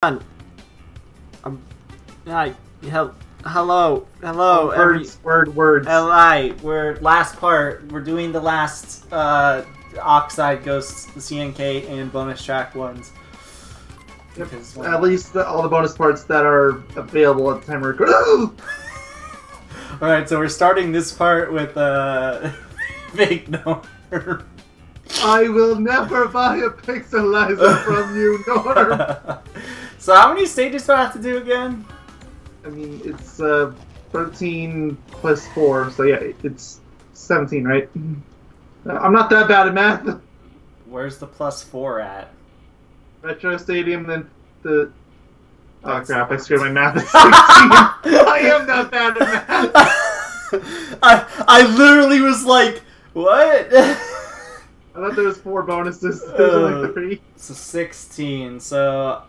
on. Hi. Hello. Words. We're last part. We're doing the last Oxide Ghosts, the CNK, and bonus track ones. Yep. At least all the bonus parts that are available at the time of recording. Alright, so we're starting this part with Big Norm. I will never buy a pixelizer from you, Norm. So how many stages do I have to do again? I mean, it's 13 plus 4, so yeah, it's 17, right? I'm not that bad at math. Where's the plus 4 at? Retro Stadium, then the... Oh crap, I screwed my math at 16. I am not bad at math. I literally was like, what? I thought there was 4 bonuses. There's only 3. So 16, so...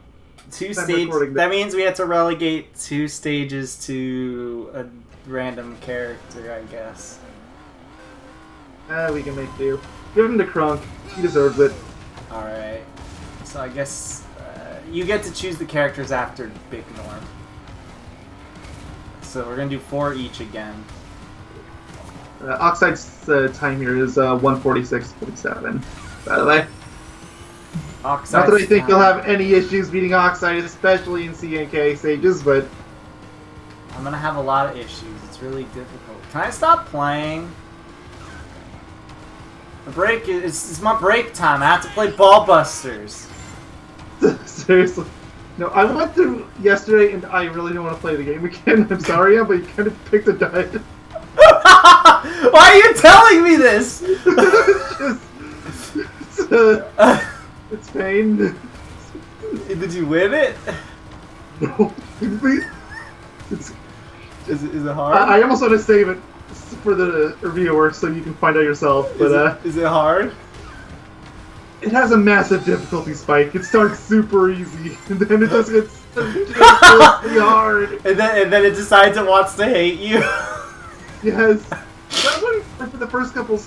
2 stages. That means we had to relegate 2 stages to a random character, I guess. We can make do. Give him to Crunk. He deserves it. Alright. So I guess you get to choose the characters after Big Norm. So we're going to do 4 each again. Oxide's time here is 146.47, by the way. Oxide's Not that I think you'll have any issues beating Oxide, especially in CNK stages, but... I'm going to have a lot of issues. It's really difficult. Can I stop playing? The break it's my break time. I have to play Ball Busters. Seriously. No, I went through yesterday and I really don't want to play the game again. I'm sorry, but you kind of picked a diet. Why are you telling me this? It's pain. Did you win it? No. Is it hard? I almost want to save it for the reviewer so you can find out yourself. But is it hard? It has a massive difficulty spike. It starts super easy, and then it just gets really hard. And then it decides it wants to hate you. Yes. That one, for the first couple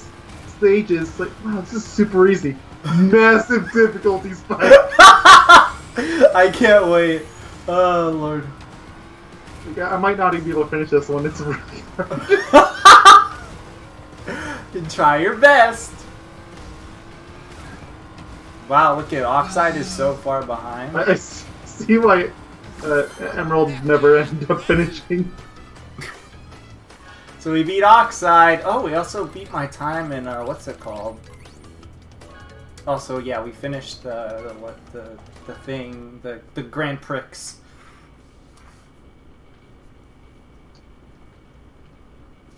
stages, like, wow, this is super easy. Massive difficulty spike. I can't wait. Oh, Lord. I might not even be able to finish this one. It's really hard. Try your best. Wow, look at Oxide is so far behind. I see why Emerald never ended up finishing. So we beat Oxide. Oh, we also beat my time in what's it called? Also, yeah, we finished the thing, the Grand Prix.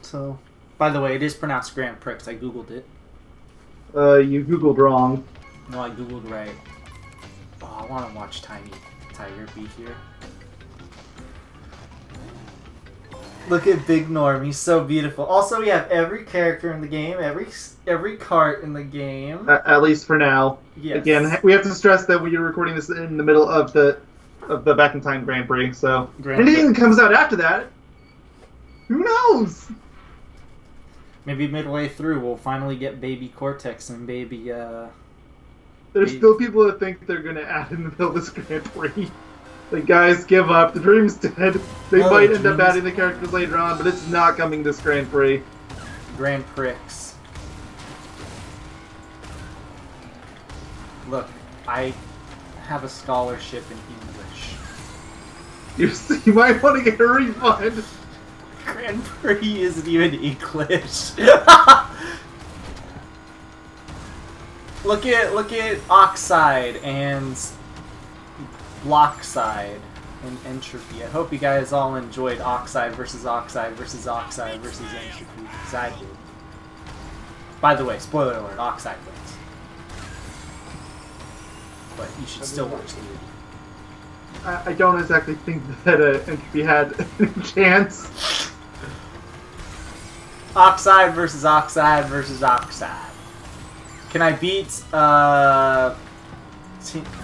So, by the way, it is pronounced Grand Prix. I googled it. You googled wrong. No, I googled right. Oh, I want to watch Tiny Tiger be here. Look at Big Norm. He's so beautiful. Also, we have every character in the game, every cart in the game. At least for now. Yes. Again, we have to stress that we are recording this in the middle of the Back in Time Grand Prix. So anything that comes out after that, who knows? Maybe midway through, we'll finally get Baby Cortex and Baby. There's still people that think they're gonna add in the middle of this Grand Prix. Like, guys, give up. The dream's dead. They might end up adding the characters later on, but it's not coming this Grand Prix. Grand Prix. Look, I have a scholarship in English. You might want to get a refund. Grand Prix isn't even English. Look at Oxide and Blockside and Entropy. I hope you guys all enjoyed Oxide versus Oxide versus Oxide versus Entropy, because I did. By the way, spoiler alert, Oxide wins. But you should still watch the video. I don't exactly think that Entropy had any chance. Oxide versus Oxide versus Oxide. Can I beat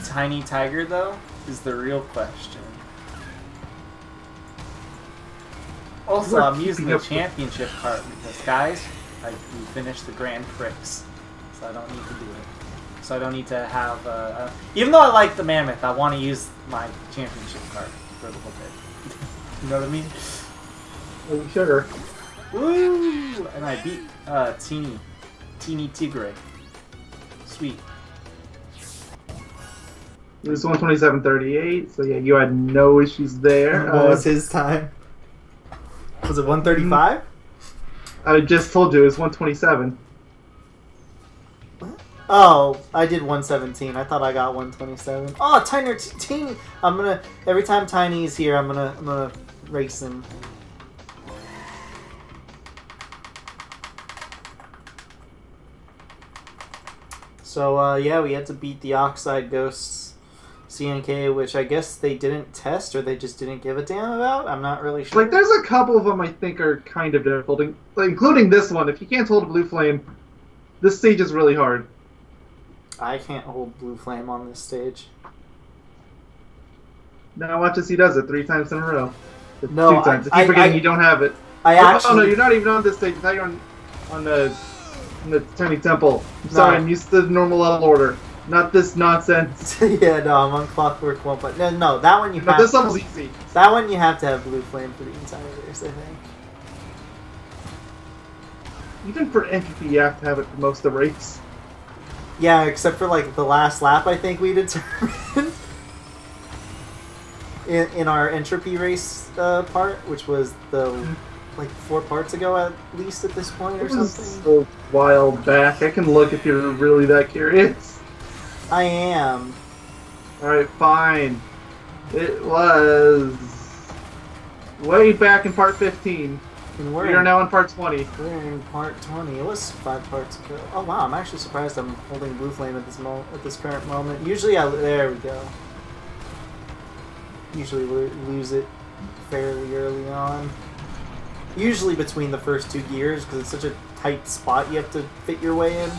Tiny Tiger though? Is the real question. Also, I'm using the championship card because, guys, we finished the Grand Prix, so I don't need to do it. so I don't need to have even though I like the Mammoth, I want to use my championship card for a little bit. You know what I mean? Oh, sugar. Woo! And I beat Teeny Tigre. Sweet. It was 127.38, so yeah, you had no issues there. What was his time? Was it 135? I just told you it was 127. Oh, I did 117. I thought I got 127. Oh, Teeny. I'm gonna every time Tiny's here, I'm gonna race him. So yeah, we had to beat the Oxide Ghosts CNK, which I guess they didn't test or they just didn't give a damn about. I'm not really sure. Like, there's a couple of them I think are kind of difficult, including this one. If you can't hold a blue flame, this stage is really hard. I can't hold Blue Flame on this stage. Now watch as he does it 3 times in a row. No, 2 times. If you forget you don't have it. Oh no, you're not even on this stage. Now you're on the Tiny Temple. I'm sorry, I'm used to the normal level order. Not this nonsense. Yeah, no, I'm on Clockwork 1. But no, that one you have. This level's easy. That one you have to have Blue Flame for the entire race, I think. Even for entropy, you have to have it for most of the race. Yeah, except for like the last lap, I think we determined in our entropy race part, which was the like 4 parts ago at least at this point or something. So a while back. I can look if you're really that curious. I am. All right, fine. It was way back in part 15. And we are now in part 20. We're in part 20. It was 5 parts ago. Oh wow, I'm actually surprised I'm holding Blue Flame at this current moment. Usually, there we go. Usually lose it fairly early on. Usually between the first 2 gears because it's such a tight spot you have to fit your way in.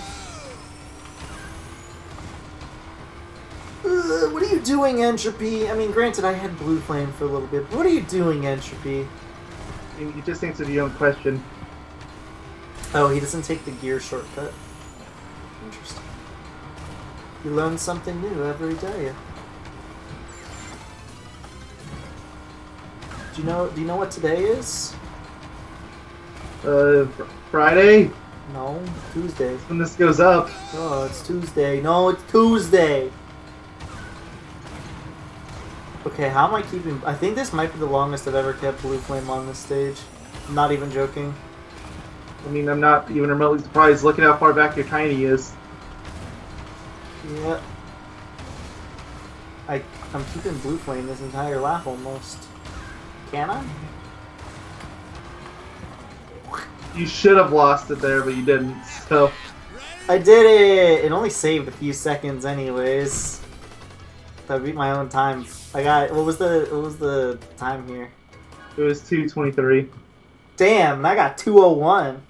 What are you doing, Entropy? I mean, granted, I had Blue Flame for a little bit, but what are you doing, Entropy? You just answered your own question. Oh, he doesn't take the gear shortcut. Interesting. You learn something new every day. Do you know what today is? Friday? No, Tuesday. When this goes up. Oh, it's Tuesday. No, it's Tuesday. Okay, how am I keeping... I think this might be the longest I've ever kept Blue Flame on this stage. I'm not even joking. I mean, I'm not even remotely surprised. Look at how far back your Tiny is. Yeah. I'm keeping Blue Flame this entire lap almost. Can I? You should have lost it there, but you didn't, so... I did it! It only saved a few seconds anyways. I beat my own time. I got... What was the time here? It was 2:23. Damn, and I got 2:01.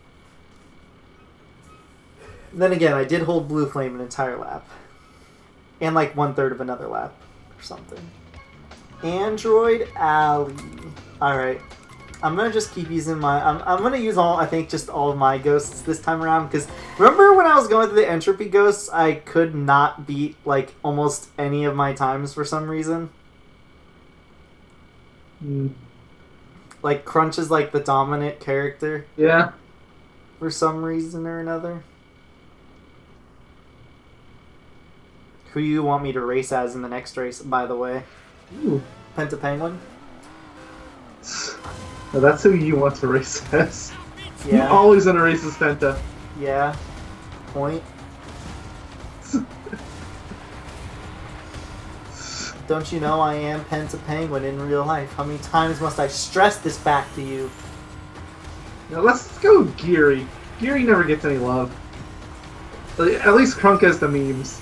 Then again, I did hold Blue Flame an entire lap. And like 1/3 of another lap. Or something. Android Alley. Alright. I'm gonna just keep using my... I'm gonna use I think just all of my ghosts this time around, because remember when I was going through the entropy ghosts, I could not beat, like, almost any of my times for some reason? Like, Crunch is, like, the dominant character. Yeah. For some reason or another. Who you want me to race as in the next race, by the way? Ooh. Penta Penguin? Now that's who you want to race as. Yeah. You always want to race as Penta. Yeah. Point. Don't you know I am Penta Penguin in real life? How many times must I stress this back to you? Now let's go Geary. Geary never gets any love. At least Krunk has the memes.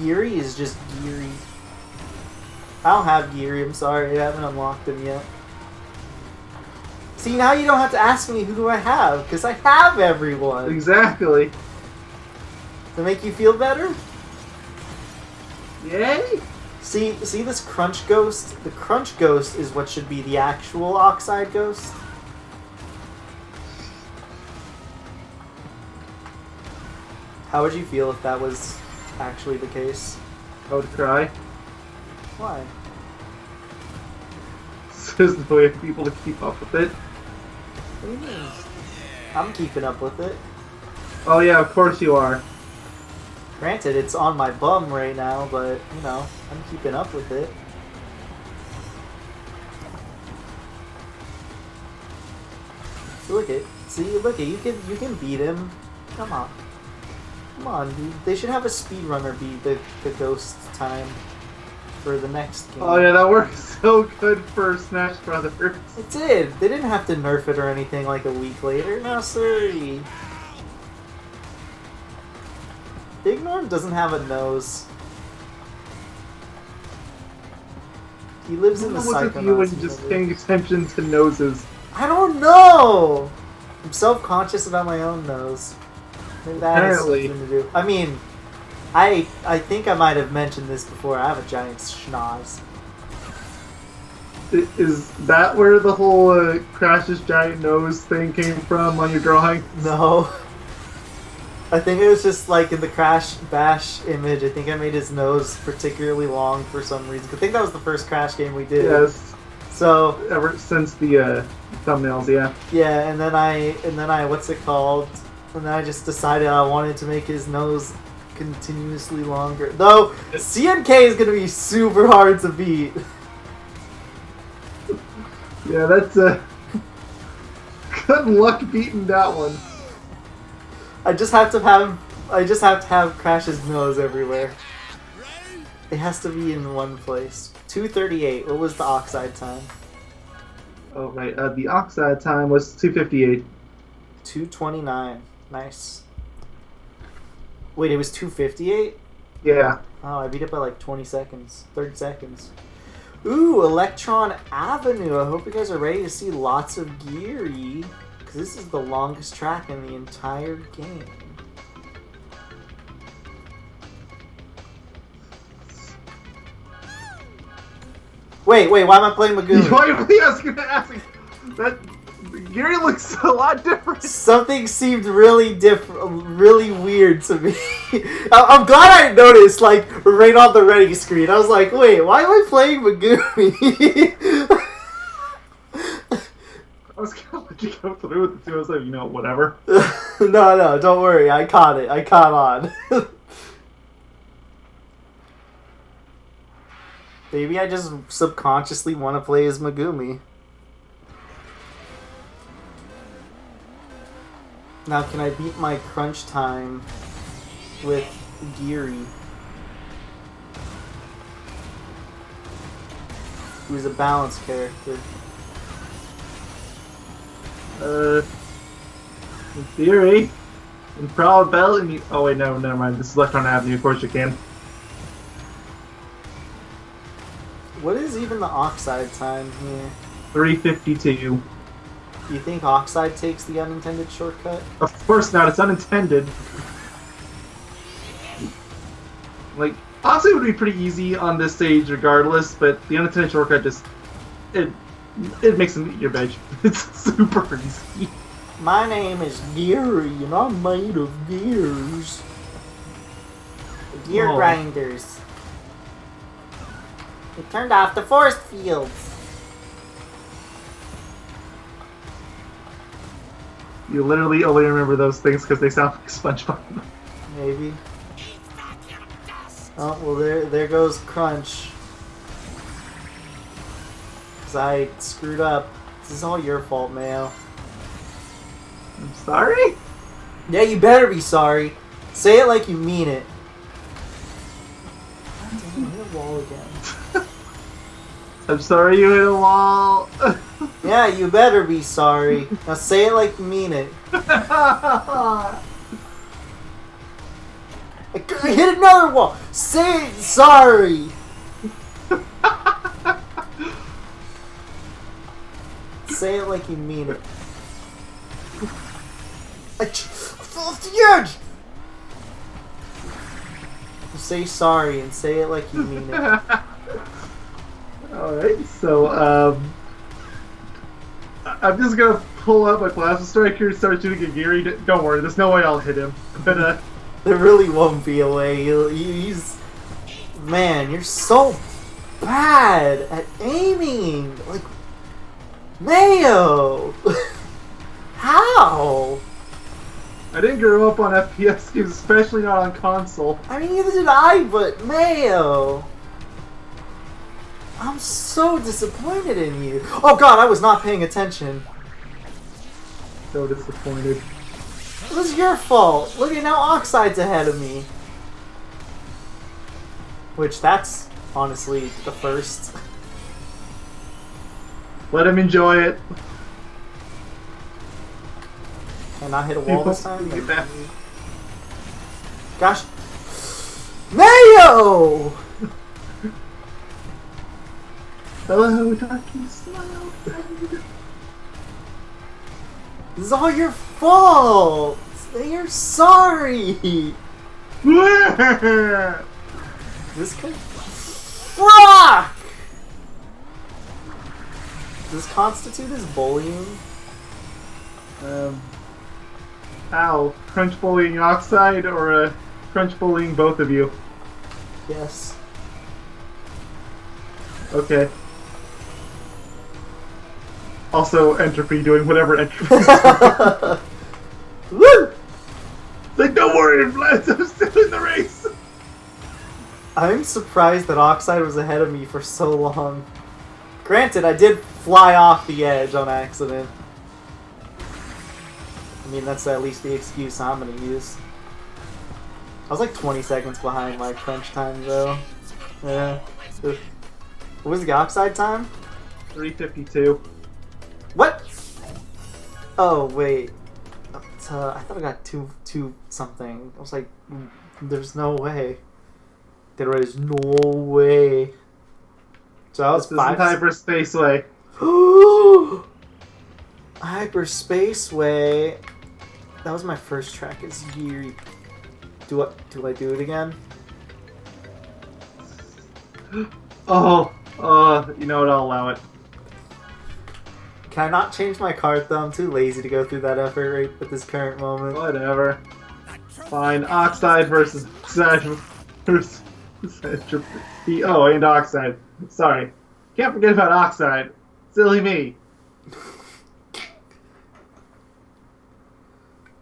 Geary is just Geary. I don't have Geary, I'm sorry, I haven't unlocked him yet. See, now you don't have to ask me who do I have, because I have everyone. Exactly. To make you feel better? Yay! See this Crunch Ghost? The Crunch Ghost is what should be the actual Oxide Ghost. How would you feel if that was actually the case? I would cry. Why? There's no way for people to keep up with it. What do you mean? I'm keeping up with it. Oh yeah, of course you are. Granted, it's on my bum right now, but, you know, I'm keeping up with it. Look it. See, look it. You can beat him. Come on. Come on, dude. They should have a speedrunner beat the ghost time for the next game. Oh yeah, that worked so good for Smash Brothers. It did. They didn't have to nerf it or anything like a week later. No, sorry. Big Norm doesn't have a nose. He lives in the What's with you and Psychonauts. just paying attention to noses? I don't know! I'm self-conscious about my own nose. Maybe that has Apparently. something to do. I mean, I think I might have mentioned this before. I have a giant schnoz. Is that where the whole Crash's giant nose thing came from on your drawing? No. I think it was just like in the Crash Bash image. I think I made his nose particularly long for some reason. I think that was the first Crash game we did. Yes. So Ever since the thumbnails, yeah. yeah, and then I what's it called? And then I just decided I wanted to make his nose continuously longer. Though CNK is gonna be super hard to beat. Yeah, that's good luck beating that one. I just have to have Crash's nose everywhere. It has to be in one place. 2:38. What was the Oxide time? Oh right, the Oxide time was 2:58. 2:29. Nice. Wait, it was 2:58? Yeah. Oh, I beat it by like 20 seconds. 30 seconds. Ooh, Electron Avenue. I hope you guys are ready to see lots of Geary. Because this is the longest track in the entire game. Wait, why am I playing Magoo? I was gonna ask. That Gary looks a lot different. Something seemed really really weird to me. I'm glad I noticed, like, right on the ready screen. I was like, wait, why am I playing Magoo? I was gonna let you go through with the two. I was like, you know, whatever. No, don't worry. I caught it. I caught on. Maybe I just subconsciously want to play as Megumi. Now, can I beat my crunch time with Geary? Who's a balanced character. In theory, in probability. Oh wait, no, never mind. This is Electron Avenue. Of course you can. What is even the Oxide time here? 3:52. You think Oxide takes the unintended shortcut? Of course not. It's unintended. Like, Oxide would be pretty easy on this stage regardless, but the unintended shortcut just it makes them eat your veg. It's super easy. My name is Geary, and I'm made of gears. Gear grinders. We turned off the force fields. You literally only remember those things because they sound like SpongeBob. Maybe. Oh, well, there goes Crunch. Because I screwed up. This is all your fault, Mayo. I'm sorry? Yeah, you better be sorry. Say it like you mean it. God damn, I hit a wall again. I'm sorry you hit a wall. Yeah, you better be sorry. Now say it like you mean it. I hit another wall. Say sorry. Say it like you mean it. I fell off the edge. Say sorry and say it like you mean it. Alright, so, I'm just gonna pull out my plasma striker and start shooting at Geary. Don't worry, there's no way I'll hit him. But, There really won't be a way. He's... Man, you're so bad at aiming. Like, Mayo! How? I didn't grow up on FPS games, especially not on console. I mean, neither did I, but Mayo! I'm so disappointed in you. Oh god, I was not paying attention. So disappointed. It was your fault. Look at now, Oxide's ahead of me. Which, that's honestly the first. Let him enjoy it. And not hit a wall this time? Like that. Gosh. Mayo! Hello, darkness, smile. This is all your fault! You're sorry! This could... Fuck! Does this constitute as bullying? How? Crunch bullying Oxide or crunch bullying both of you? Yes. Okay. Also, Entropy doing whatever Entropy is doing. Woo! Like, don't worry, Blitz, I'm still in the race! I'm surprised that Oxide was ahead of me for so long. Granted, I did fly off the edge on accident. I mean, that's at least the excuse I'm gonna use. I was like 20 seconds behind my crunch time, though. Yeah. What was the Oxide time? 3:52. What? Oh, wait. I thought I got two something. I was like, there's no way. There is no way. So I was This is Hyperspace Way. Hyperspace Way. That was my first track. Is Yuri. Do I do it again? Oh, you know what? I'll allow it. Can I not change my card though? I'm too lazy to go through that effort right at this current moment. Whatever. Fine. Oxide versus Oxide versus Entropy. Oh, and Oxide. Sorry. Can't forget about Oxide. Silly me.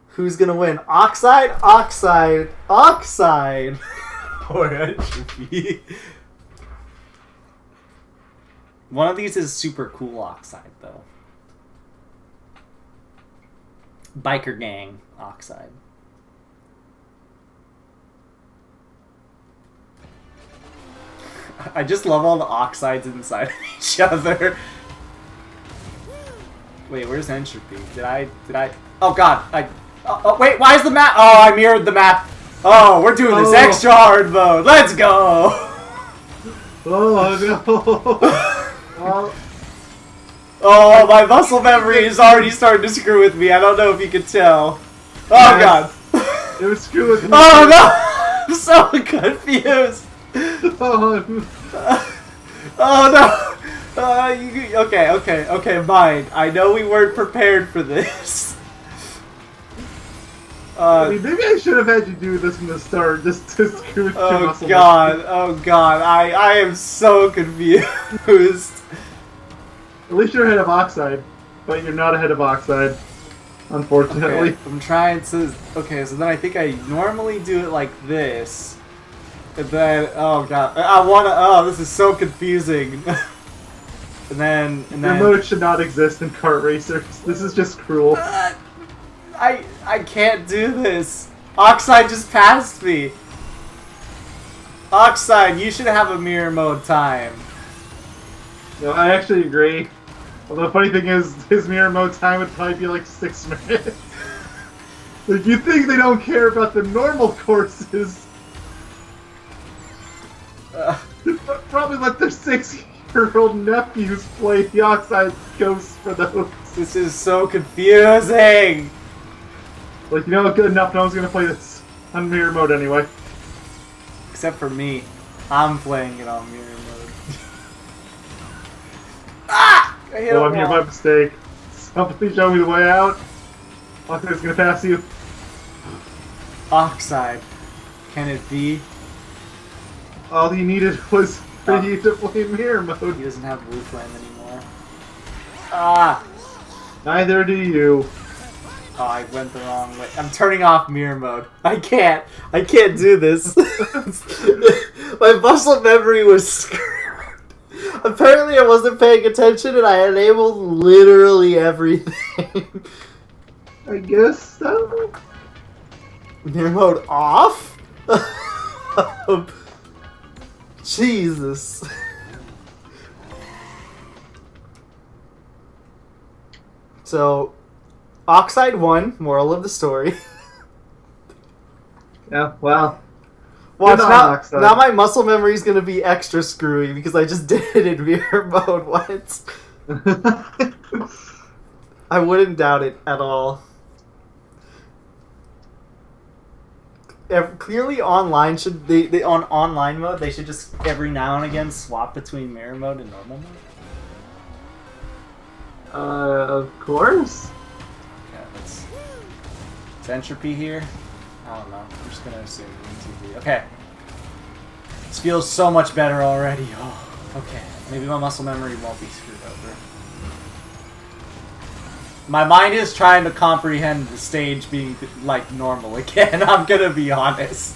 Who's gonna win? Oxide? Oxide? Oxide! Or Entropy. One of these is super cool Oxide, though. Biker Gang Oxide. I just love all the oxides inside of each other. Wait, where's Entropy? Did I... Oh god, oh, wait, why is the map... Oh, I mirrored the map. Oh, we're doing this extra hard mode. Let's go! Oh, no. Well, oh, my muscle memory is already starting to screw with me. I don't know if you can tell. Oh god. it was screw with me. Oh no! I'm so confused. Oh no! Okay, mine. I know we weren't prepared for this. I mean, maybe I should have had you do this from the start, just to screw with your muscle. Oh god, I am so confused. At least you're ahead of Oxide, but you're not ahead of Oxide, unfortunately. Okay, I'm trying to... Okay, so then I think I normally do it like this. And then... Oh god, I wanna... Oh, this is so confusing. And then... Your mode should not exist in kart racers. This is just cruel. I can't do this. Oxide just passed me. Oxide, you should have a mirror mode time. No, I actually agree. Although the funny thing is, his mirror mode time would probably be like 6 minutes. Like, you think they don't care about the normal courses? Probably let their 6-year-old nephews play the Oxide Ghosts for those. This is so confusing. Like, you know, good enough, no one's gonna play this on mirror mode anyway. Except for me. I'm playing it on mirror mode. Ah! I hit Oh, a I'm here wall. by mistake. Somebody show me the way out. Oxide's gonna pass you. Oxide. Can it be? All he needed was for you to play mirror mode. He doesn't have blue flame anymore. Ah! Neither do you. Oh, I went the wrong way. I'm turning off mirror mode. I can't do this. My muscle memory was screwed. Apparently I wasn't paying attention and I enabled literally everything. I guess so. Mirror mode off? Jesus. So, Oxide won, moral of the story. Yeah, well. Watch, Good on now, Oxide. now my muscle memory is going to be extra screwy because I just did it in mirror mode once. I wouldn't doubt it at all. Clearly online should they on online mode they should just every now and again swap between mirror mode and normal mode. Of course. Okay, it's entropy here. I don't know. I'm just gonna assume TV. Okay. This feels so much better already. Oh, okay. Maybe my muscle memory won't be screwed over. My mind is trying to comprehend the stage being like normal again. I'm gonna be honest.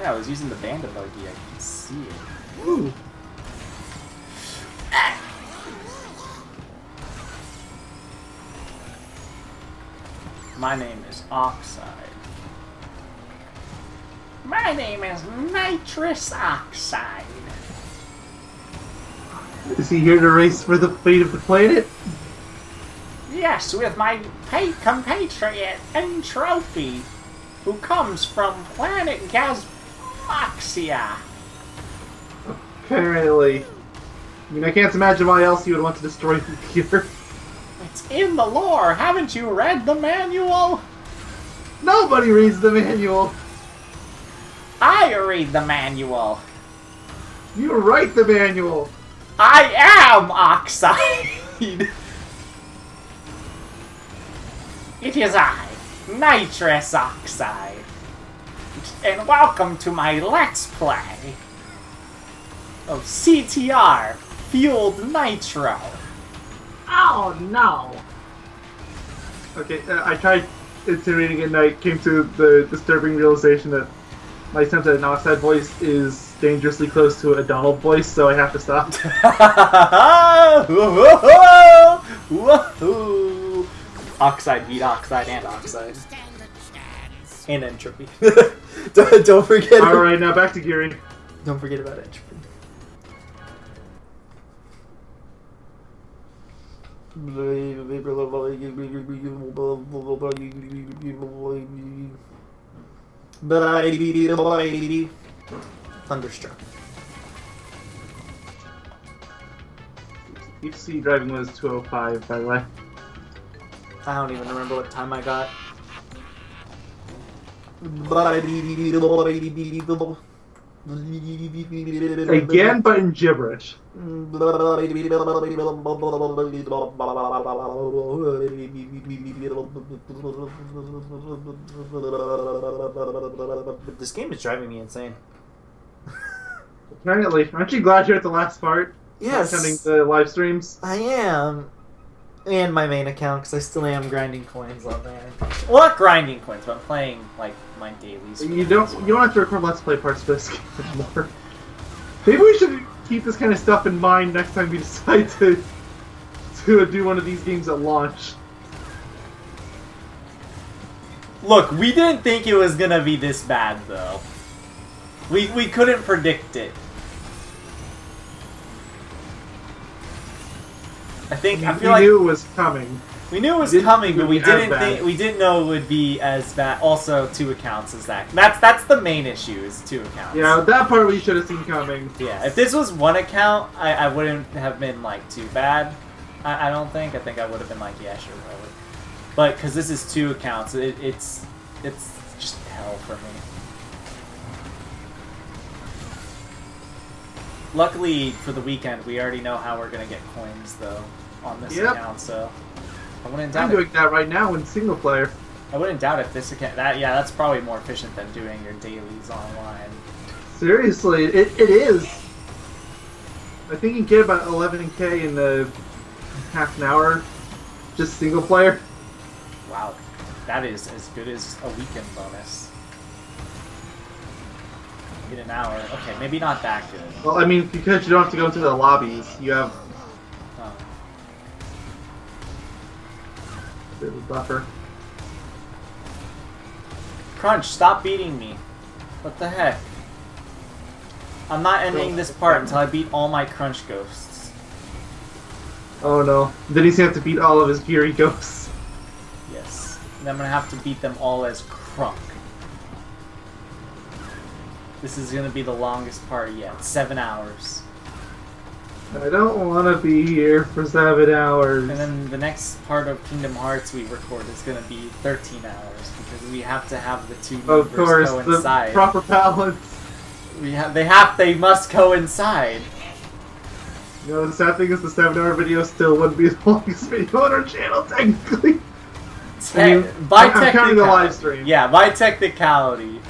Yeah, I was using the bandit buggy. I can see it. Ooh. My name is Oxide. My name is Nitrous Oxide. Is he here to race for the fate of the planet? Yes, with my compatriot and trophy, who comes from planet Gasmoxia. Apparently. I mean, I can't imagine why else he would want to destroy the computer. It's in the lore. Haven't you read the manual? Nobody reads the manual. I read the manual. You write the manual. I am Oxide. It is I, Nitrous Oxide. And welcome to my Let's Play of CTR Fueled Nitro. Oh no! Okay, I tried iterating at night, came to the disturbing realization that my attempt at an Oxide voice is dangerously close to a Donald voice, so I have to stop. Woohoo! Oxide beat Oxide and Oxide. And entropy. Don't forget. Alright, now back to gearing. Don't forget about entropy. Thunderstruck. HC driving was 205, by the way. I don't even remember what time I got. Again, but in gibberish. This game is driving me insane. Apparently. Aren't you glad you're at the last part? Yes. Attending the live streams? I am. And my main account, because I still am grinding coins on there. Well, not grinding coins, but I'm playing, like, my dailies. You don't have to record Let's Play parts for this game anymore. Maybe we should keep this kind of stuff in mind next time we decide to do one of these games at launch. Look, we didn't think it was gonna be this bad, though. We couldn't predict it. I feel like we knew it was coming. we knew it was Didn't coming, think it but would we didn't know it would be as bad. Also, 2 accounts is that. That's the main issue is 2 accounts. Yeah, that part we should have seen coming. Yeah, if this was 1 account, I wouldn't have been like too bad. I don't think. I think I would have been like, yeah, sure, whatever. But because this is 2 accounts, it's just hell for me. Luckily for the weekend, we already know how we're gonna get coins though on this account, so I wouldn't doubt I'm doing that right now in single player. I wouldn't doubt if this account that's probably more efficient than doing your dailies online. Seriously, it is. I think you can get about 11K in the half an hour, just single player. Wow, that is as good as a weekend bonus. In an hour. Okay, maybe not that good. Well, I mean, because you don't have to go into the lobbies, you have Oh. a bit of a buffer. Crunch, stop beating me. What the heck? I'm not ending this part until I beat all my Crunch ghosts. Oh no. Then he's gonna have to beat all of his Fury ghosts. Yes. And I'm gonna have to beat them all as Crunk. This is gonna be the longest part yet. 7 hours. I don't want to be here for 7 hours. And then the next part of Kingdom Hearts we record is gonna be 13 hours because we have to have the two numbers Of course, coincide. the proper balance. They must coincide. You know, the sad thing is the 7-hour video still wouldn't be the longest video on our channel, technically. I'm counting the live stream. Yeah, by technicality.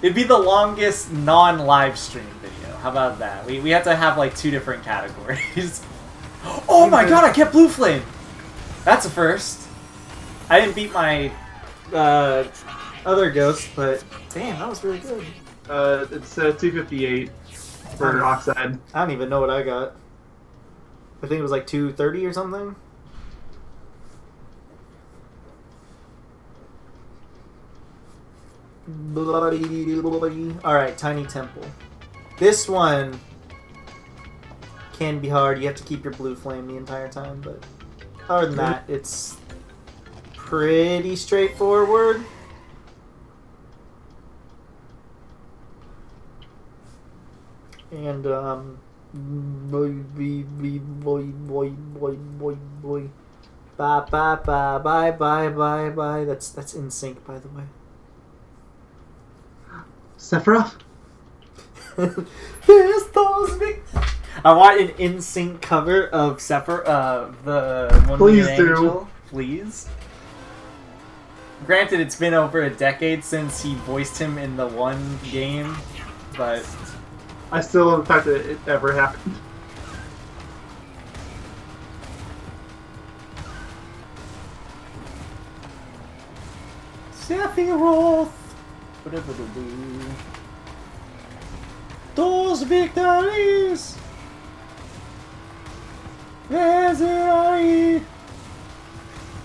It'd be the longest non-live stream video. How about that? We have to have like 2 different categories. Oh my god, I kept Blue Flame! That's a first. I didn't beat my Other ghost, but damn, that was really good. It's 258 for Oxide. I don't even know what I got. I think it was like 230 or something. Alright, Tiny Temple. This one can be hard. You have to keep your blue flame the entire time, but other than that, it's pretty straightforward. And bye. That's in sync, by the way. Sephiroth? There's those big... I want an in sync cover of the one Please with do. Angel. Please. Granted, it's been over a decade since he voiced him in the one game, but I still love the fact that it ever happened. Sephiroth. Those victories.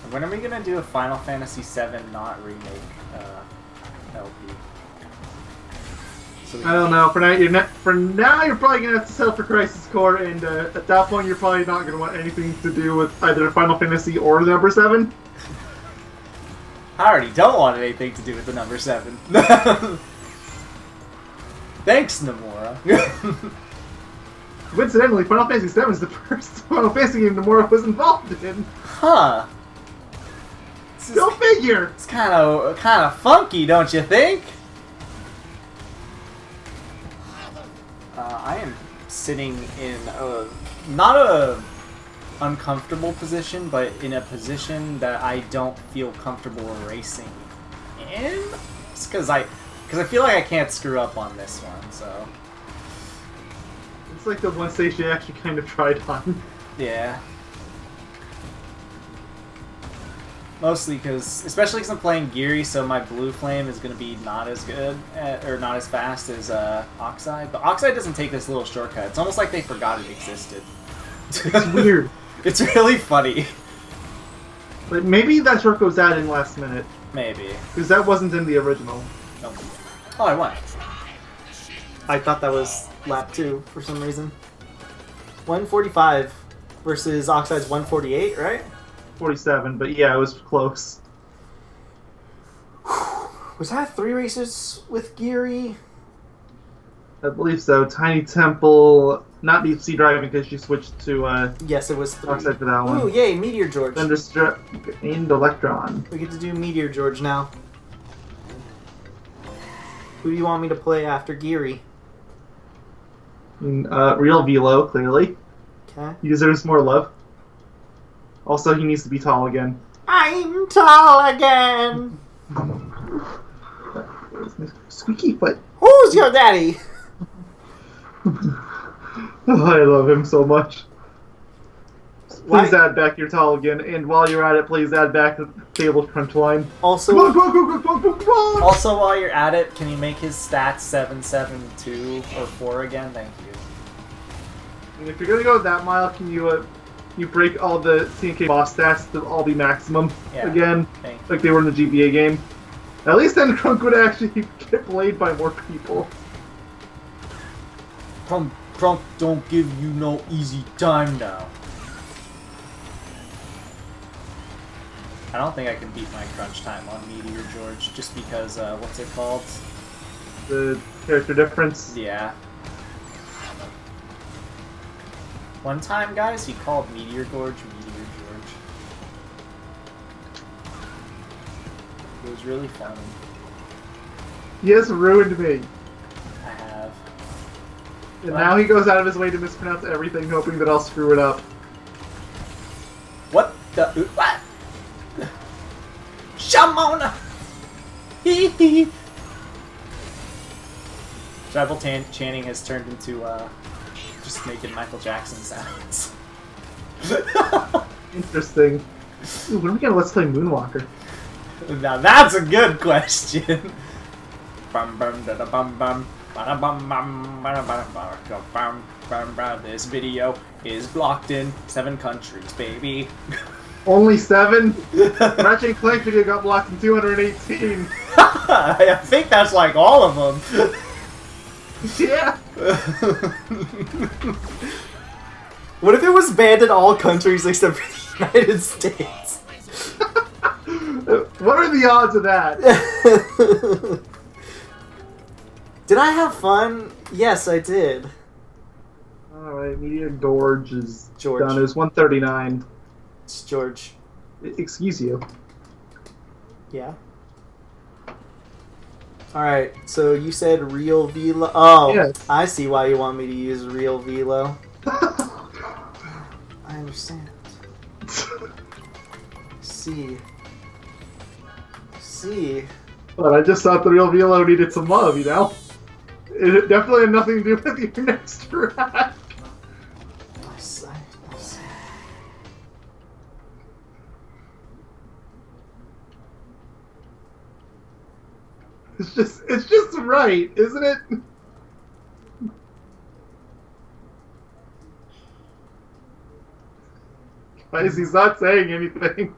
When are we gonna do a Final Fantasy VII not remake LP? So I don't know. For now, you're probably gonna have to settle for Crisis Core, and at that point, you're probably not gonna want anything to do with either Final Fantasy or the number 7. I already don't want anything to do with the number 7. Thanks, Nomura. Coincidentally, Final Fantasy VII is the first Final Fantasy game Nomura was involved in. Huh. Go figure! It's kind of funky, don't you think? I am sitting in not a uncomfortable position, but in a position that I don't feel comfortable racing in. It's because I feel like I can't screw up on this one. So it's like the one station I actually kind of tried on. Yeah. Mostly because, especially because I'm playing Geary, so my blue flame is going to be not as good, or not as fast as Oxide. But Oxide doesn't take this little shortcut. It's almost like they forgot it existed. It's weird. It's really funny. But maybe that shortcut was added in last minute. Maybe. Because that wasn't in the original. Nope. Oh, I won. I thought that was lap 2 for some reason. 145 versus Oxide's 148, right? 47, but yeah, it was close. Was that 3 races with Geary? I believe so. Tiny Temple, not Deep Sea Driving because you switched to Yes, it was 3. Oxide for that one. Ooh, yay, Meteor George. Thunderstruck and Electron. We get to do Meteor George now. Who do you want me to play after Geary? Real Velo, clearly. Okay. He deserves more love. Also, he needs to be tall again. I'm tall again. Where's my squeaky foot? Who's your daddy? I love him so much. Please Why- add back your tall again, and while you're at it, please add back the table crunch line. Also, Come on, come on, come on, come on, come on, come on! Also, while you're at it, can you make his stats 772 or 4 again? Thank you. And if you're gonna go that mile, can you you break all the CNK boss stats to all be maximum again, Thank you. like they were in the GBA game? At least then Crunk would actually get played by more people. Crunk don't give you no easy time now. I don't think I can beat my crunch time on Meteor George, just because, what's it called? The character difference. Yeah. One time, guys, he called Meteor Gorge Meteor George. It was really funny. He has ruined me. I have. And now he goes out of his way to mispronounce everything, hoping that I'll screw it up. What the? What? Shamona! Hee hee! Tribal chanting has turned into, just making Michael Jackson sounds. Interesting. Ooh, when are we gonna let's play Moonwalker? Now that's a good question. Bum bum da da bum bum. Ba bum bum ba bum bum bum bum. This video is blocked in 7 countries, baby. Only 7? Ratchet & Clank video got blocked in 218. I think that's like all of them. Yeah. what if it was banned in all countries except for the United States? What are the odds of that? Did I have fun? Yes, I did. Alright, Meteor Gorge is George. done. It was 139. It's George. Excuse you. Yeah. Alright, so you said real velo. Oh, Yes. I see why you want me to use real velo. I understand. See. But I just thought the real Velo needed some love, you know? It definitely had nothing to do with your next track. Nice. It's just right, isn't it? Guys, he's not saying anything.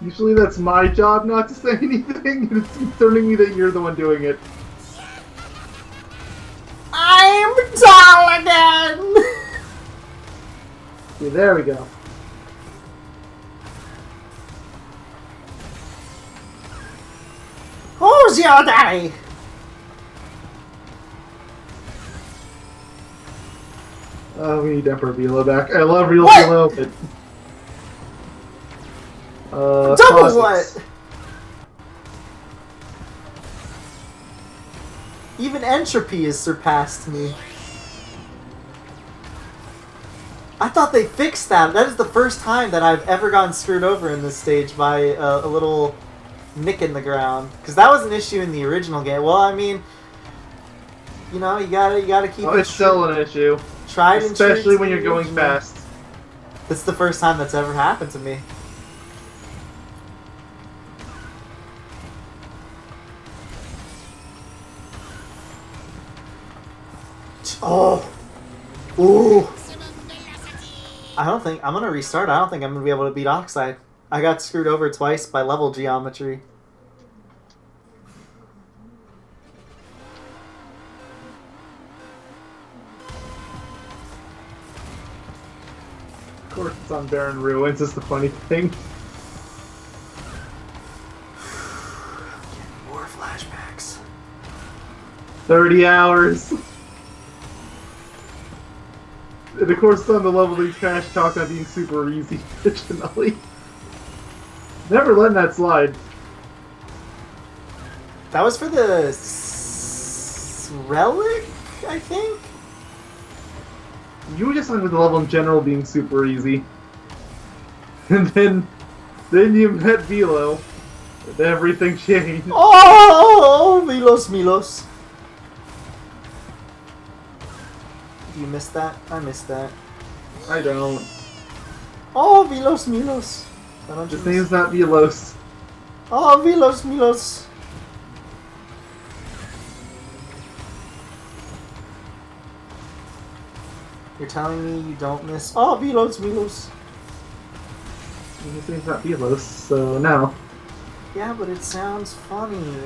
Usually that's my job not to say anything, and it's concerning me that you're the one doing it. I'm tall again! See, there we go. Who's your daddy? Oh, we need Emperor Velo back. I love real What? Velo, but... Double closets. what? Even entropy has surpassed me. I thought they fixed that. That is the first time that I've ever gotten screwed over in this stage by a little nick in the ground. Because that was an issue in the original game. Well, I mean, you know, you gotta keep. Oh, it's still an issue. Tried and true Especially to when the you're going original. fast. This is the first time that's ever happened to me. Oh! Ooh! I don't think... I'm gonna restart. I don't think I'm gonna be able to beat Oxide. I got screwed over twice by level geometry. Of course, it's on Barren Ruins, is the funny thing. More flashbacks. 30 hours! And of course, it's on the level that you trash talk on being super easy, originally. Never letting that slide. That was for the relic, I think? You were just talking about the level in general being super easy. And then you met Velo, and everything changed. Oh, Milos. You missed that? I missed that. I don't. Oh, Milos. His name's not Velos. Oh, Milos. You're telling me you don't miss... Oh, Milos. His name's not Velos, so no. Yeah, but it sounds funny.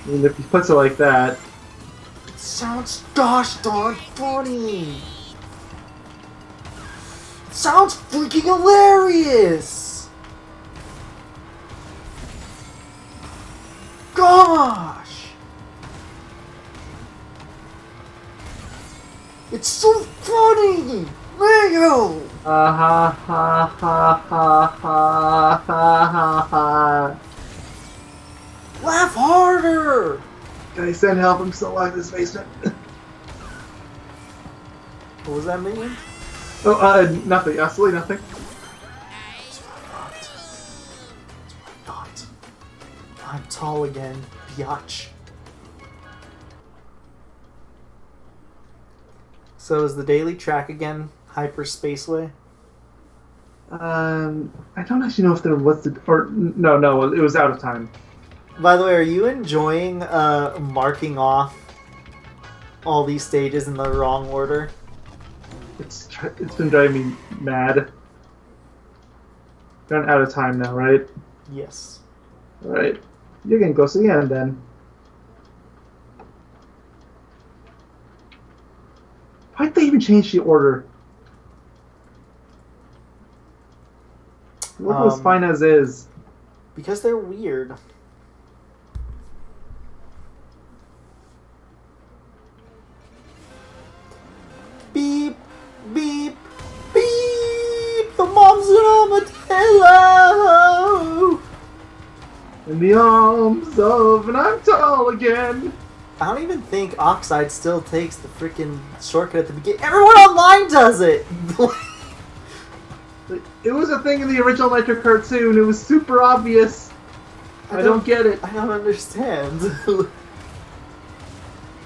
I mean, if he puts it like that... It sounds gosh darn funny. It sounds freaking hilarious. Gosh. It's so funny! Mayo! Ha ha ha ha ha ha ha. Laugh harder! Guys, send help, I'm still locked in this basement. What was that mean? Oh, nothing. Absolutely nothing. That's what I thought. I'm tall again, biatch. So is the daily track again Hyperspaceway? I don't actually know if there was no, it was out of time. By the way, are you enjoying marking off all these stages in the wrong order? It's been driving me mad. Run out of time now, right? Yes. Alright. You're getting close to the end then. Why'd they even change the order? The order was fine as is. Because they're weird. Beep, beep, beep! The mom's an armadillo! In the arms of, and I'm tall again. I don't even think Oxide still takes the freaking shortcut at the beginning. Everyone online does it! It was a thing in the original Nitro cartoon. It was super obvious. I don't get it. I don't understand.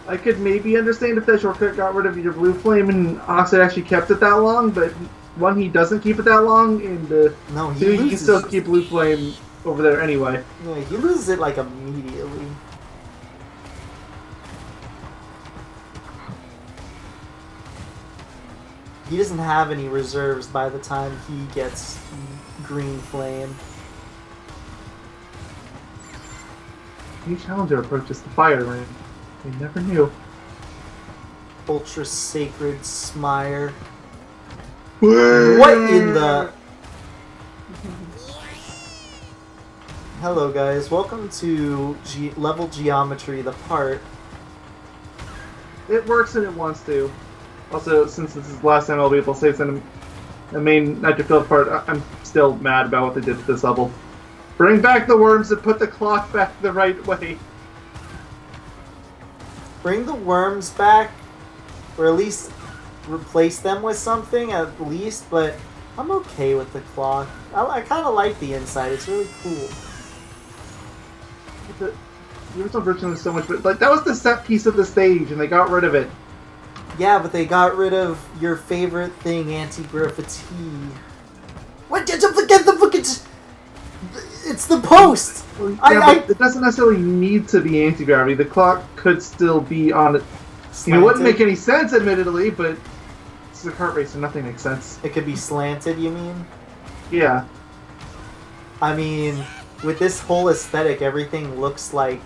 I could maybe understand if that shortcut got rid of your blue flame and Oxide actually kept it that long, but one, he doesn't keep it that long, and no, two, you can still keep blue flame over there anyway. Yeah, he loses it like immediately. He doesn't have any reserves by the time he gets green flame. New challenger approaches the fire ring. We never knew. Ultra Sacred Smire. What in the... Hello guys, welcome to Level Geometry, the part. It works and it wants to. Also, since this is the last time I'll be able to save the main Nitro Fueled part, I'm still mad about what they did to this level. Bring back the worms and put the clock back the right way. Bring the worms back, or at least replace them with something, at least, but I'm okay with the clock. I kind of like the inside, it's really cool. The original version was so much, but like that was the set piece of the stage, and they got rid of it. Yeah, but they got rid of your favorite thing, anti-graffiti. What? Don't forget the fucking... It's the post! Well, yeah, it doesn't necessarily need to be anti-gravity. The clock could still be on it. You know, it wouldn't make any sense, admittedly, but it's a kart race, so nothing makes sense. It could be slanted, you mean? Yeah. I mean, with this whole aesthetic, everything looks like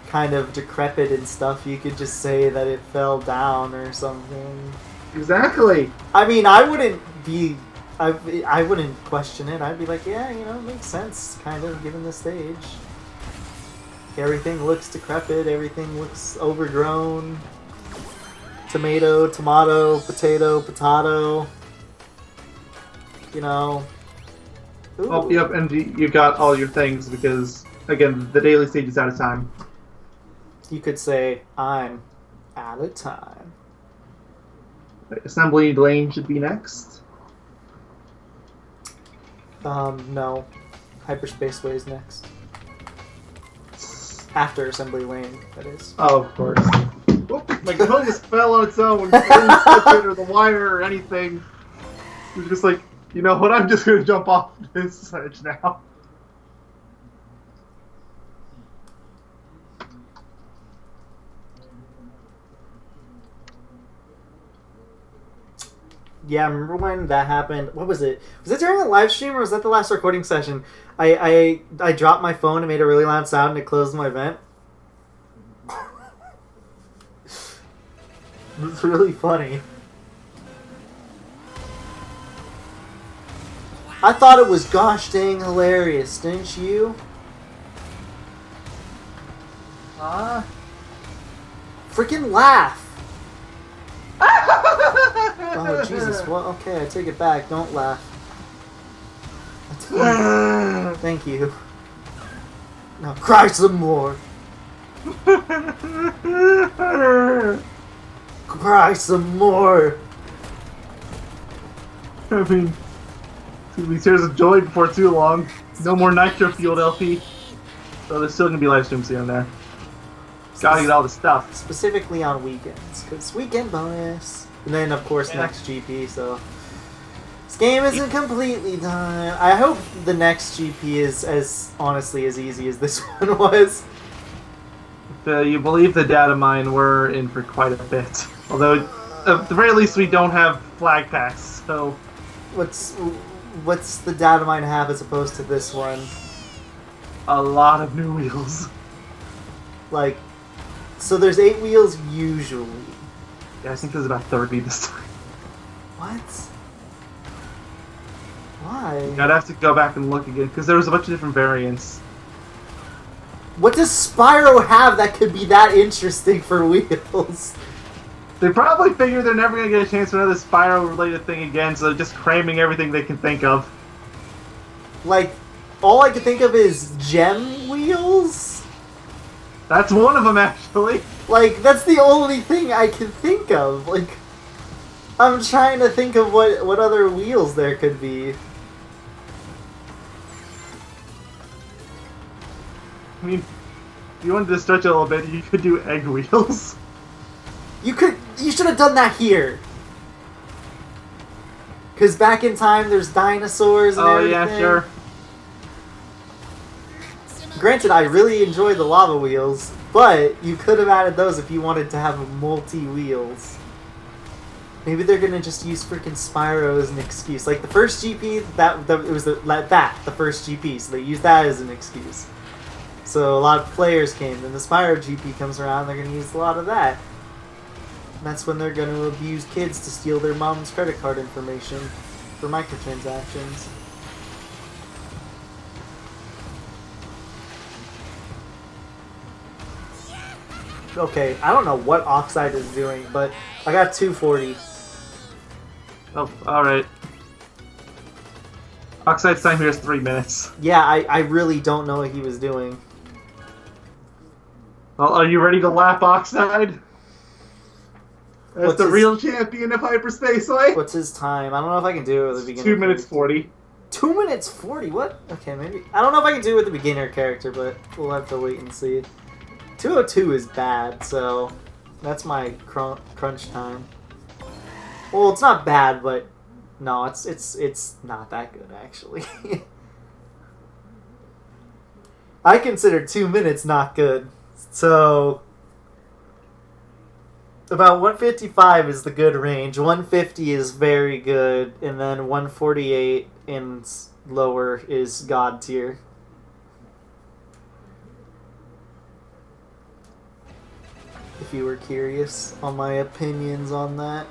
kind of decrepit and stuff. You could just say that it fell down or something. Exactly. I mean, I wouldn't be... I wouldn't question it. I'd be like, yeah, you know, it makes sense, kind of, given the stage. Everything looks decrepit, everything looks overgrown. Tomato, potato. You know, Ooh. Oh, yep, and you got all your things because, again, the daily stage is out of time. You could say, I'm out of time. Assembly lane should be next. No. Hyperspace Way is next. After assembly lane, that is. Oh, of course. Whoop, my gun just fell on its own. I didn't touch it or the wire or anything. It was just like, you know what, I'm just going to jump off this edge now. Yeah, I remember when that happened. What was it? Was it during a live stream or was that the last recording session? I dropped my phone and made a really loud sound and it closed my vent. It was really funny. I thought it was gosh dang hilarious, didn't you? Freaking laugh! Oh, Jesus. Well, okay, I take it back. Don't laugh. Thank you. Now cry some more. Cry some more. I mean, it's going to be tears of joy before too long. No more Nitro Fueled LP. So there's still going to be live streams here and there. Gotta get all the stuff. Specifically on weekends, because weekend bonus. And then, of course, Yeah. next GP, so... This game isn't completely done. I hope the next GP is as, honestly, as easy as this one was. If you believe the data mine, we're in for quite a bit. Although, at the very least, we don't have flag packs, so... What's the data mine have as opposed to this one? A lot of new wheels. Like, so there's 8 wheels usually. Yeah, I think there's about 30 this time. What? Why? I'd have to go back and look again, because there was a bunch of different variants. What does Spyro have that could be that interesting for wheels? They probably figure they're never going to get a chance for another Spyro-related thing again, so they're just cramming everything they can think of. Like, all I can think of is gem wheels? That's one of them, actually. Like, that's the only thing I can think of. Like, I'm trying to think of what other wheels there could be. I mean, if you wanted to stretch it a little bit, you could do egg wheels. You should have done that here. Because back in time, there's dinosaurs and everything. Yeah, sure. Granted, I really enjoy the lava wheels, but you could have added those if you wanted to have multi-wheels. Maybe they're gonna just use freaking Spyro as an excuse. Like the first GP, it was the first GP, so they used that as an excuse. So a lot of players came, then the Spyro GP comes around, they're gonna use a lot of that. And that's when they're gonna abuse kids to steal their mom's credit card information for microtransactions. Okay, I don't know what Oxide is doing, but I got 240. Oh, alright. Oxide's time here is 3 minutes. Yeah, I really don't know what he was doing. Well, are you ready to lap Oxide? As the real champion of Hyperspace Way? What's his time? I don't know if I can do it with the beginner. 2 minutes 40. 2 minutes 40? What? Okay, maybe. I don't know if I can do it with the beginner character, but we'll have to wait and see. 202 is bad, so that's my crunch time. Well, it's not bad, but no, it's not that good actually. I consider 2 minutes not good. So about 155 is the good range. 150 is very good, and then 148 and lower is God tier. If you were curious on my opinions on that.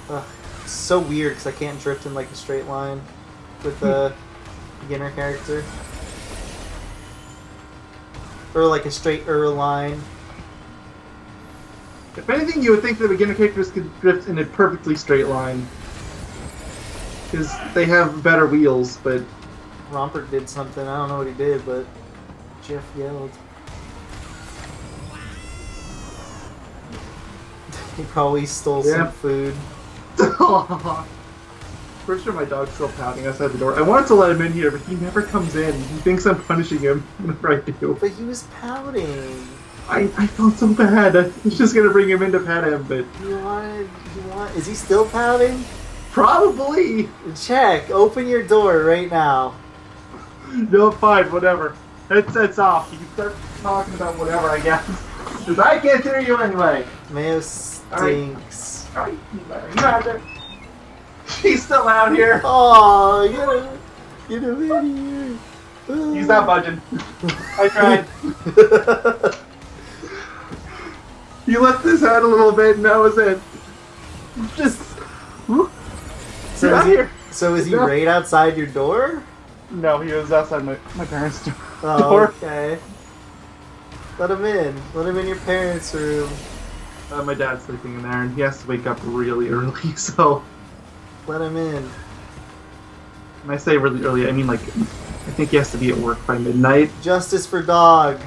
Ugh, it's so weird because I can't drift in like a straight line with the beginner character. Or like a straight line. If anything, you would think the beginner characters could drift in a perfectly straight line. Because they have better wheels, but... Romper did something. I don't know what he did, but Jeff yelled. He probably stole some food. Pretty sure my dog's still pounding outside the door. I wanted to let him in here, but he never comes in. He thinks I'm punishing him whenever I do. But he was pouting. I felt so bad. I was just gonna bring him in to pet him, but... Is he still pouting? Probably! Check. Open your door right now. No, fine, whatever. Headset's off. You can start talking about whatever, I guess. Because I can't hear you anyway. Mayo stinks. Alright, you out there. He's still out here. Oh, get him in here. He's not budging. I tried. You let this out a little bit and that was it. Just... So is he right outside your door? No, he was outside my parents' door. Oh, okay. Let him in. Let him in your parents' room. My dad's sleeping in there and he has to wake up really early, so... Let him in. When I say really early, I mean like... I think he has to be at work by midnight. Justice for dog.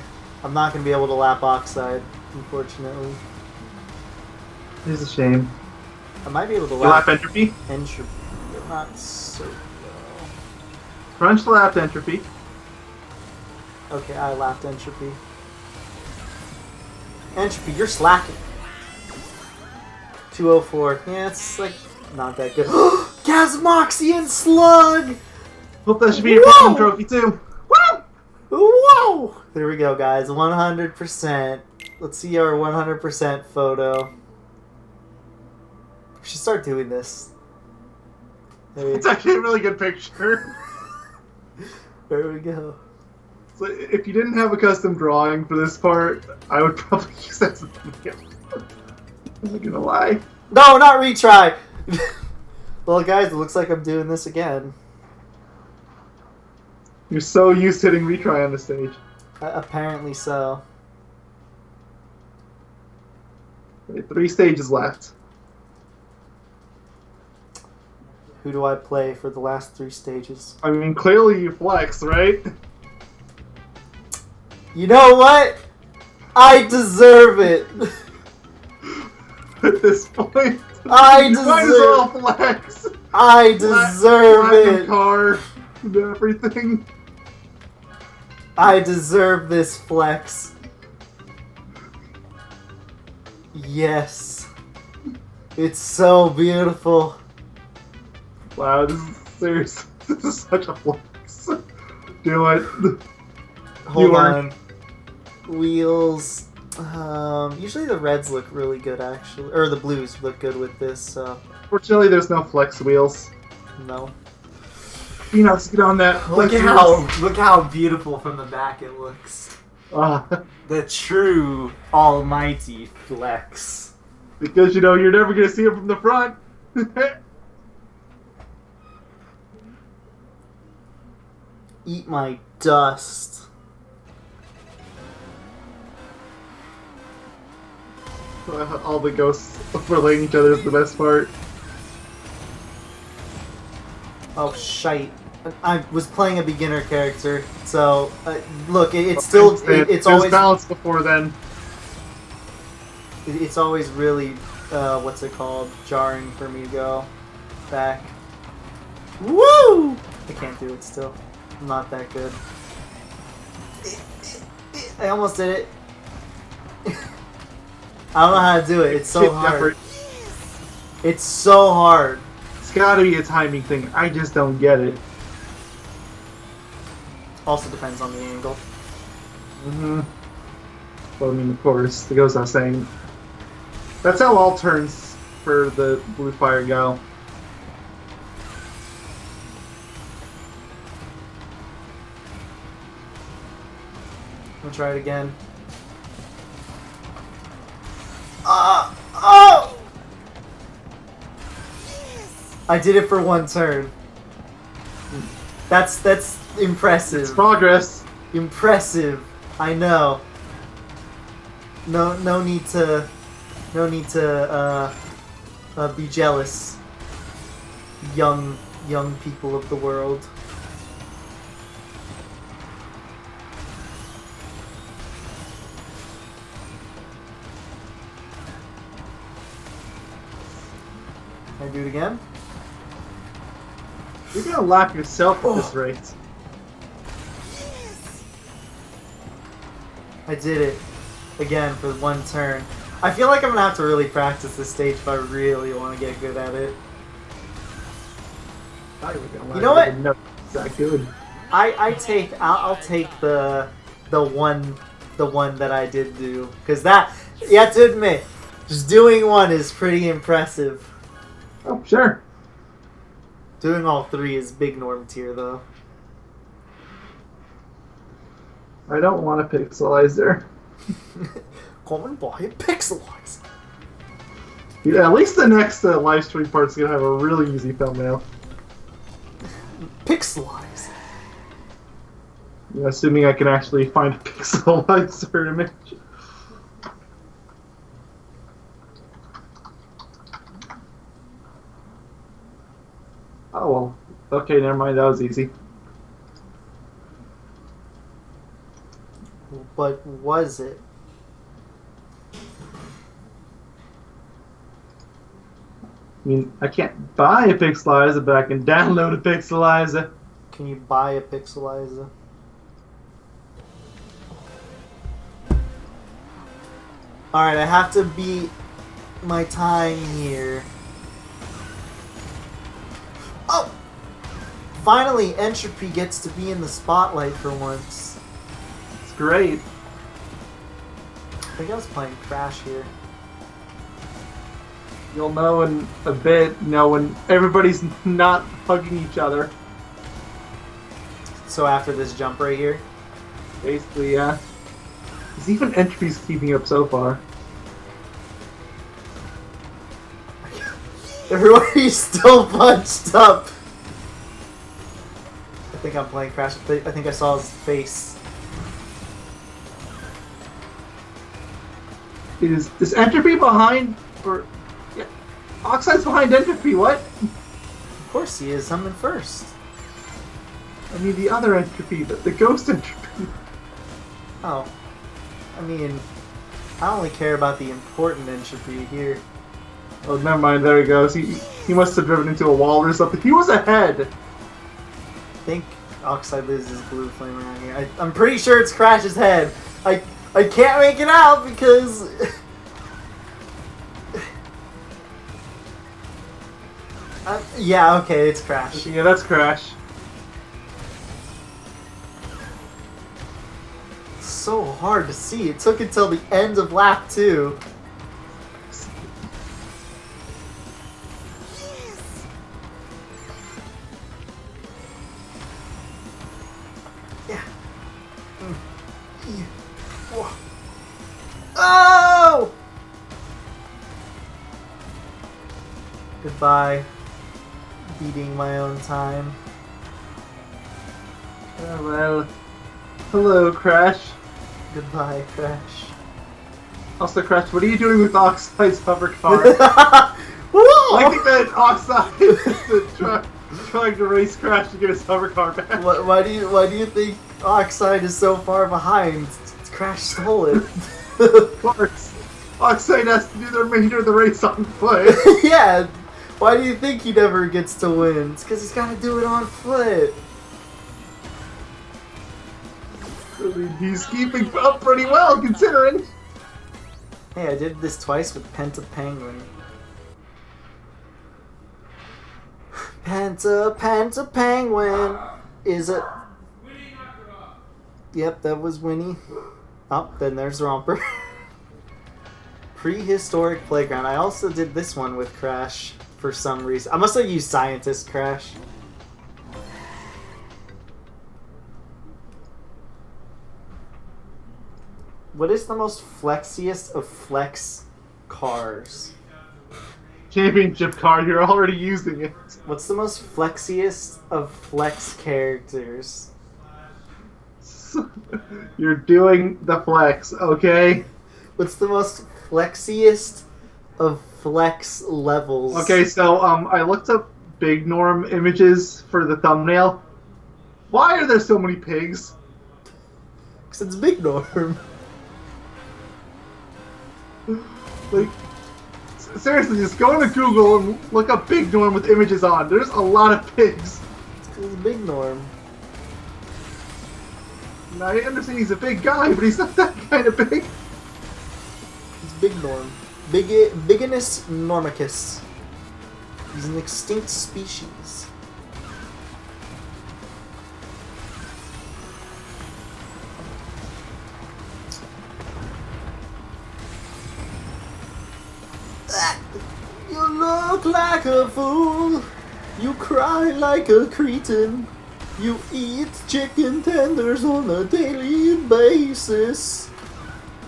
I'm not going to be able to lap Oxide, unfortunately. It's a shame. I might be able to lap Entropy? Entropy, but not so well. Crunch lapped Entropy. Okay, I lapped Entropy. Entropy, you're slacking. 204. Yeah, it's like not that good. Gasmoxian Slug! Hope that should be your fucking trophy too. Woo! Whoa! There we go, guys. 100%. Let's see our 100% photo. We should start doing this. It's actually a really good picture. There we go. So if you didn't have a custom drawing for this part, I would probably use that as a thumbnail. I'm not gonna lie. No, not retry! Well, guys, it looks like I'm doing this again. You're so used to hitting retry on the stage. Apparently so. 3 stages left. Who do I play for the last 3 stages? I mean, clearly you flex, right? You know what? I deserve it. At this point, I you might as well flex. I deserve it. Car and everything. I deserve this flex. Yes. It's so beautiful. Wow, this is serious. This is such a flex. Do it. Hold on. Wheels. Usually the reds look really good, actually. Or the blues look good with this, so... Fortunately, there's no flex wheels. No. You know, let's get on that. Look how beautiful from the back it looks. The true almighty flex. Because, you know, you're never going to see it from the front. Eat my dust. All the ghosts overlaying each other is the best part. Oh, shite. I was playing a beginner character, so look, it's still it's always balanced before then. It's always really what's it called, jarring for me to go back. Woo! I can't do it still. I'm not that good. I almost did it. I don't know how to do it. It's so hard. It's so hard. It's gotta be a timing thing. I just don't get it. Also depends on the angle. Well, I mean, of course, it goes without saying. That's how all turns for the blue fire go. I'll try it again. Oh! I did it for one turn. That's impressive. It's progress. Impressive. I know. No need to No need to be jealous, young people of the world. Can I do it again? You're gonna lap yourself at this rate. I did it again for one turn. I feel like I'm gonna have to really practice this stage if I really want to get good at it. You know what? No, it's that good. I'll take the one that I did do, because that, you have to admit, just doing one is pretty impressive. Oh, sure. Doing all three is big norm tier though. I don't want a pixelizer. Come and buy a pixelizer. Yeah, at least the next live stream part's gonna have a really easy thumbnail. Pixelizer. Yeah, assuming I can actually find a pixelizer image. Oh well. Okay, never mind. That was easy. But was it? I mean, I can't buy a pixelizer, but I can download a pixelizer. Can you buy a pixelizer? Alright, I have to beat my time here. Oh! Finally, Entropy gets to be in the spotlight for once. It's great. I think I was playing Crash here. You'll know in a bit, when everybody's not hugging each other. So after this jump right here? Basically, yeah. Because even Entropy's keeping up so far. Everybody's still punched up. I think I'm playing Crash. I think I saw his face. Is Entropy behind, or yeah, Oxide's behind Entropy? What? Of course he is. I'm in first. I mean the other Entropy, the ghost Entropy. Oh, I mean, I only care about the important Entropy here. Oh, never mind. There he goes. He must have driven into a wall or something. He was ahead. I think Oxide loses blue flame around here. I'm pretty sure it's Crash's head. I can't make it out because yeah, okay, it's Crash. Yeah, that's Crash. It's so hard to see. It took until the end of lap 2. Oh! Goodbye. Beating my own time. Oh, well. Hello, Crash. Goodbye, Crash. Also, Crash, what are you doing with Oxide's hover car? I think that Oxide is trying to race Crash to get his hover car back. Why do you think Oxide is so far behind? Crash stole it. Of course. Oxide has to do the remainder of the race on foot. Yeah. Why do you think he never gets to win? It's because he's got to do it on foot. I mean, he's keeping up pretty well, considering. Hey, I did this twice with Penta Penguin. Penta Penguin is it? Yep, that was Winnie. Oh, then there's Romper. Prehistoric Playground. I also did this one with Crash for some reason. I must have used Scientist Crash. What is the most flexiest of flex cars? Championship car, you're already using it. What's the most flexiest of flex characters? You're doing the flex, okay? What's the most flexiest of flex levels. Okay, so I looked up Big Norm images for the thumbnail. Why are there so many pigs? Because it's Big Norm. Like, seriously, just go into Google and look up Big Norm with images on. There's a lot of pigs. It's Big Norm. Now, I understand he's a big guy, but he's not that kind of big. It's Big Norm. Biginus normicus. He's an extinct species. You look like a fool. You cry like a cretin. You eat chicken tenders on a daily basis.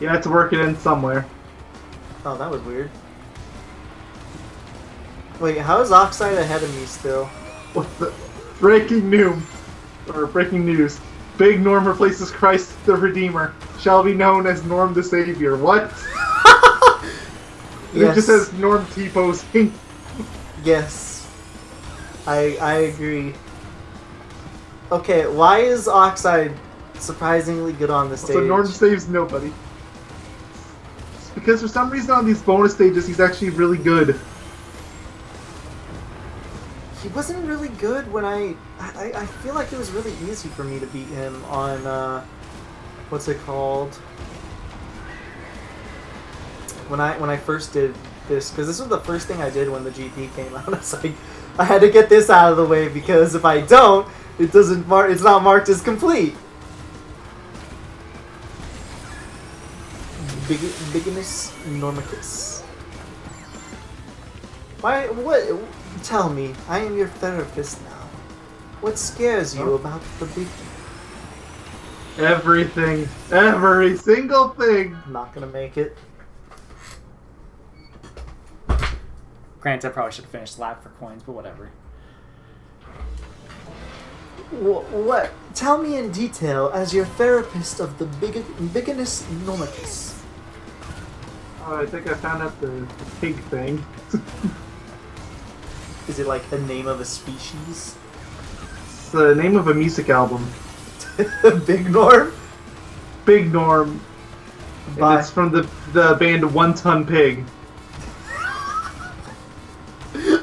You have to work it in somewhere. Oh, that was weird. Wait, how is Oxide ahead of me still? What the? Breaking news. Big Norm replaces Christ the Redeemer. Shall be known as Norm the Savior. What? It just says Norm T-posing. Yes. I agree. Okay, why is Oxide surprisingly good on the stage? So Norm saves nobody. It's because for some reason on these bonus stages he's actually really good. He wasn't really good when I feel like it was really easy for me to beat him on what's it called? When I first did this, because this was the first thing I did when the GP came out. It's like I had to get this out of the way because if I don't, it doesn't mark. It's not marked as complete. Biginus normicus. Why? What? Tell me. I am your therapist now. What scares you about the big? Everything. Every single thing. I'm not gonna make it. Granted, I probably should have finished the lap for coins, but whatever. What? Tell me in detail as your therapist of the Biginus normicus. Oh, I think I found out the pig thing. Is it like a name of a species? It's the name of a music album. Big Norm? Big Norm. By... And it's from the band One Ton Pig.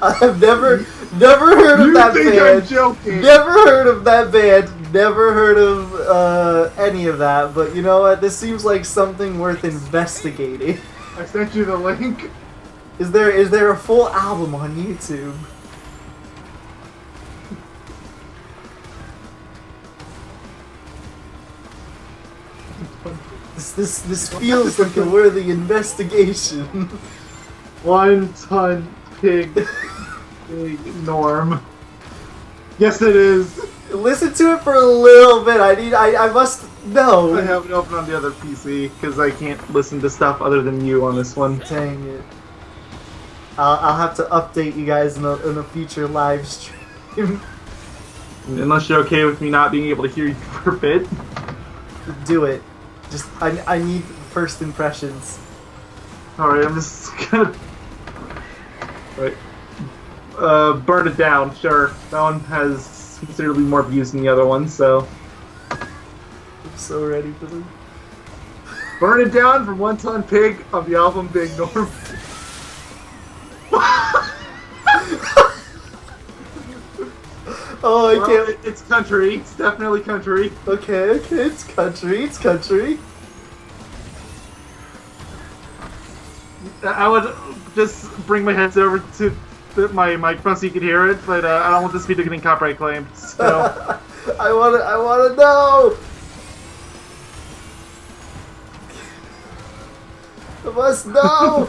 I have never heard of that band. I'm joking. Never heard of that band. Never heard of any of that. But you know what? This seems like something worth investigating. I sent you the link. Is there a full album on YouTube? This feels like a worthy investigation. One Ton Pig. Big Norm. Yes, it is. Listen to it for a little bit. I must know. I have it open on the other PC because I can't listen to stuff other than you on this one. Dang it. I'll have to update you guys in a future live stream. Unless you're okay with me not being able to hear you for a bit. Do it. Just I need first impressions. Alright, I'm just gonna... Right. Burn It Down, sure. That one has considerably more views than the other one, so... I'm so ready for them. Burn It Down from One Ton Pig of the album Big Norm. Oh, I can't... It's country. It's definitely country. Okay, it's country. I would just bring my headset over to my microphone so you could hear it, but I don't want this video getting copyright claimed, so... I wanna know! I must know!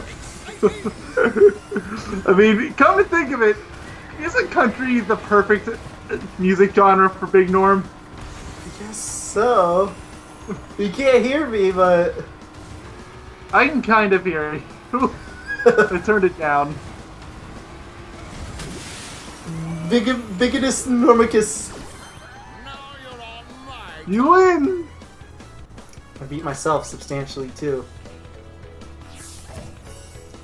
I mean, come to think of it, isn't country the perfect music genre for Big Norm? I guess so. You can't hear me, but... I can kind of hear you. I turned it down. Biginus normicus. You win! I beat myself substantially, too.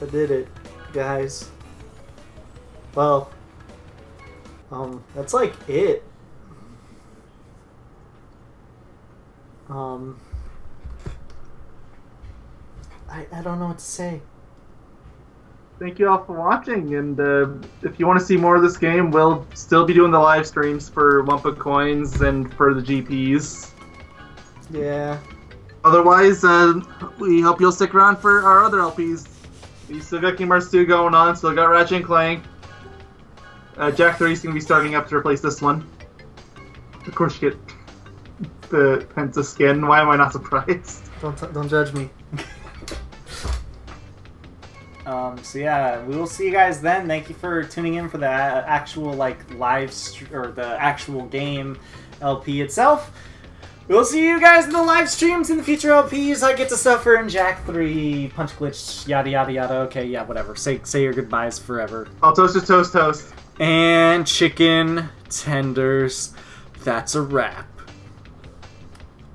I did it. guys. Well, that's like it. I don't know what to say. Thank you all for watching, and if you want to see more of this game, we'll still be doing the live streams for Wumpa Coins and for the GPs. Yeah. Otherwise, we hope you'll stick around for our other LPs. We still got Kingdom Hearts 2 going on, still got Ratchet and Clank. Jack 3 is going to be starting up to replace this one. Of course you get the Penta skin, why am I not surprised? Don't judge me. So yeah, we will see you guys then. Thank you for tuning in for the actual or the actual game LP itself. We'll see you guys in the live streams in the future LPs. I get to suffer in Jack 3, Punch Glitch, yada yada yada. Okay, yeah, whatever. Say your goodbyes forever. All toast. And chicken tenders. That's a wrap.